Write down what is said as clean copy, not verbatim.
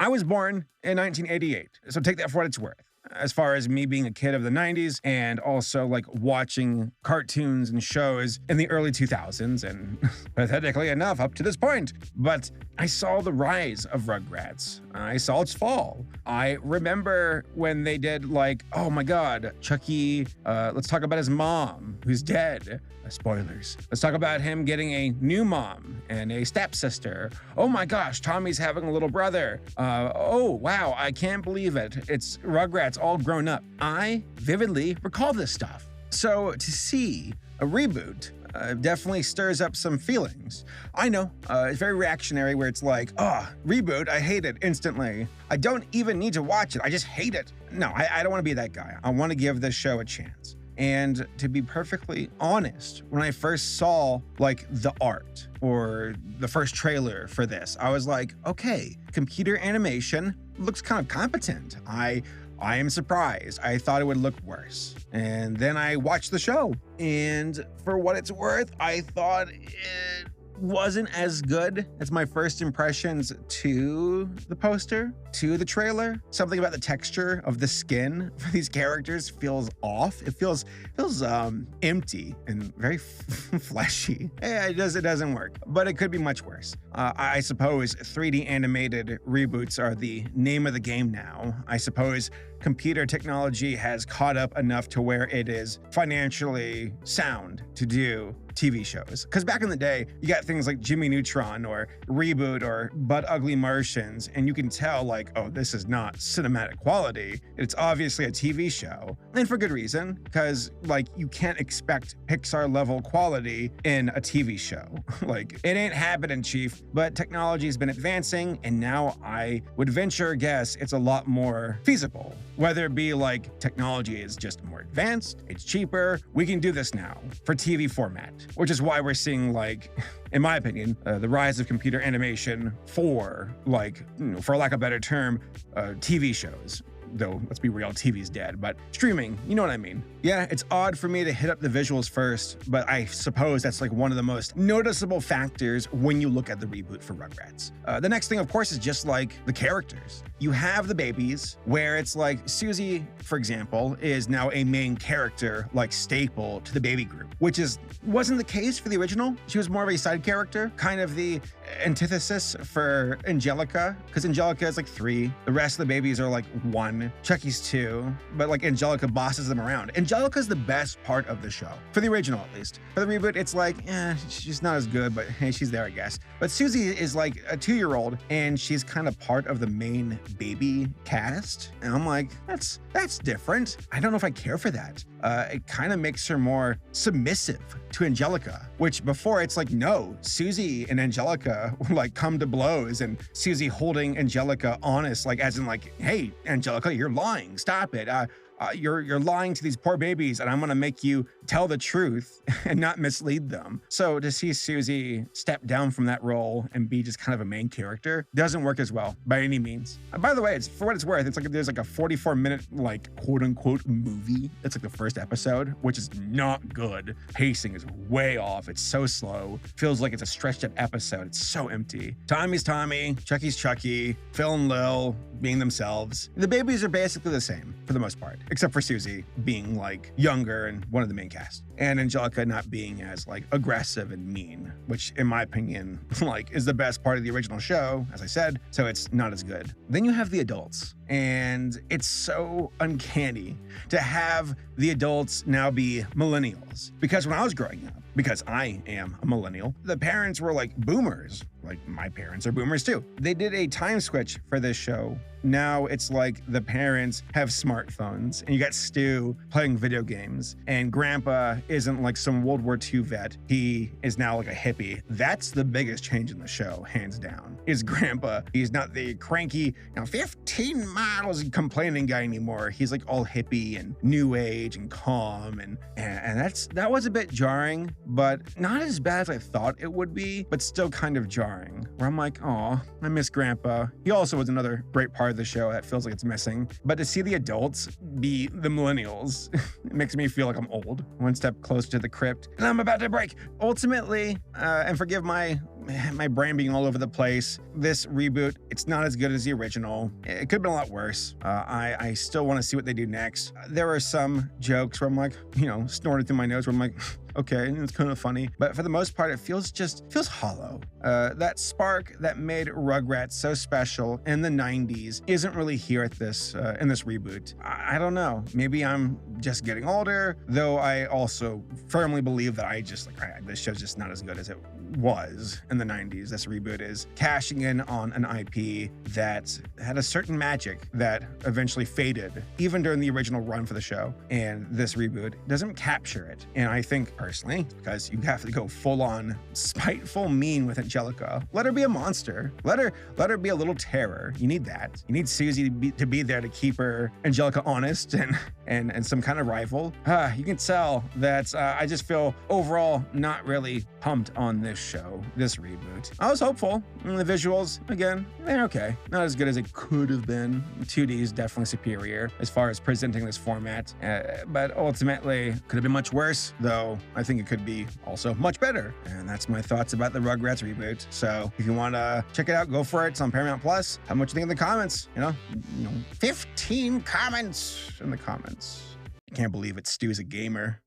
I was born in 1988, so take that for what it's worth. As far as me being a kid of the 90s and also like watching cartoons and shows in the early 2000s and pathetically enough up to this point. But I saw the rise of Rugrats. I saw its fall. I remember when they did like, oh my God, Chucky, let's talk about his mom who's dead. Spoilers. Let's talk about him getting a new mom and a stepsister. Oh my gosh, Tommy's having a little brother. Oh wow, I can't believe it. It's Rugrats all grown up. I vividly recall this stuff. So to see a reboot definitely stirs up some feelings. I know, it's very reactionary where it's like, oh, reboot, I hate it instantly. I don't even need to watch it, I just hate it. No, I don't want to be that guy. I want to give this show a chance. And to be perfectly honest, when I first saw like the art or the first trailer for this, I was like, okay, computer animation looks kind of competent. I am surprised. I thought it would look worse. And then I watched the show, and for what it's worth, I thought it wasn't as good as my first impressions to the poster, to the trailer. Something about the texture of the skin for these characters feels off. It feels empty and very fleshy. It doesn't work, but it could be much worse. I suppose 3D animated reboots are the name of the game now. I suppose computer technology has caught up enough to where it is financially sound to do TV shows. Because back in the day, you got things like Jimmy Neutron or Reboot or But Ugly Martians, and you can tell like, oh, this is not cinematic quality. It's obviously a TV show. And for good reason, because like you can't expect Pixar level quality in a TV show. Like it ain't happening, chief. But technology's been advancing, and now I would venture a guess it's a lot more feasible. Whether it be like technology is just more advanced, it's cheaper, we can do this now for TV format, which is why we're seeing like, in my opinion, the rise of computer animation for like, for lack of a better term, TV shows. Though, let's be real, TV's dead, but streaming, you know what I mean. Yeah, it's odd for me to hit up the visuals first, but I suppose that's like one of the most noticeable factors when you look at the reboot for Rugrats. The next thing, of course, is just like the characters. You have the babies, where it's like Susie, for example, is now a main character, like staple to the baby group, which wasn't the case for the original. She was more of a side character, kind of the antithesis for Angelica, because Angelica is like 3, the rest of the babies are like 1. Chucky's 2, but like Angelica bosses them around. Angelica's the best part of the show, for the original at least. For the reboot, it's like, she's not as good, but hey, she's there, I guess. But Susie is like a 2-year-old, and she's kind of part of the main baby cast. And I'm like, that's different. I don't know if I care for that. It kind of makes her more submissive to Angelica, which before it's like, no, Susie and Angelica would like come to blows, and Susie holding Angelica honest, like as in like, hey, Angelica, you're lying, stop it. You're lying to these poor babies, and I'm gonna make you tell the truth and not mislead them. So to see Susie step down from that role and be just kind of a main character doesn't work as well by any means. By the way, it's for what it's worth, it's like there's like a 44-minute like quote unquote movie. It's like the first episode, which is not good. Pacing is way off. It's so slow. Feels like it's a stretched up episode. It's so empty. Tommy's Tommy, Chucky's Chucky, Phil and Lil being themselves. The babies are basically the same for the most part, except for Susie being like younger and one of the main cast, and Angelica not being as like aggressive and mean, which in my opinion like is the best part of the original show, as I said, so it's not as good. Then you have the adults, and it's so uncanny to have the adults now be millennials, because when I was growing up, because I am a millennial, the parents were like boomers. Like my parents are boomers too. They did a time switch for this show. Now it's like the parents have smartphones, and you got Stu playing video games, and Grandpa isn't like some World War II vet. He is now like a hippie. That's the biggest change in the show, hands down, is Grandpa. He's not the cranky, 15 miles complaining guy anymore. He's like all hippie and new age and calm, and that was a bit jarring, but not as bad as I thought it would be, but still kind of jarring, where I'm like, oh, I miss Grandpa. He also was another great part of the show that feels like it's missing. But to see the adults be the millennials, it makes me feel like I'm old, one step closer to the crypt, and I'm about to break. Ultimately, and forgive my my brain being all over the place. This reboot, it's not as good as the original. It could have been a lot worse. I still want to see what they do next. There are some jokes where I'm like, snorting through my nose where I'm like, okay, it's kind of funny. But for the most part, it feels hollow. That spark that made Rugrats so special in the 90s isn't really here at this in this reboot. I don't know. Maybe I'm just getting older, though I also firmly believe that this show's just not as good as it was in the 90s. This reboot is cashing in on an IP that had a certain magic that eventually faded, even during the original run for the show. And this reboot doesn't capture it. And I think, personally, because you have to go full-on spiteful mean with Angelica. Let her be a monster. Let her be a little terror. You need that. You need Susie to be there to keep her Angelica honest and some kind of rival. You can tell that I just feel overall not really pumped on this show, this reboot. I was hopeful. The visuals, again, they're okay. Not as good as it could have been. 2D is definitely superior as far as presenting this format, but ultimately could have been much worse, though I think it could be also much better. And that's my thoughts about the Rugrats reboot. So if you want to check it out, go for it. It's on Paramount Plus. How much you think in the comments? 15 comments in the comments. I can't believe it. Stu's a gamer.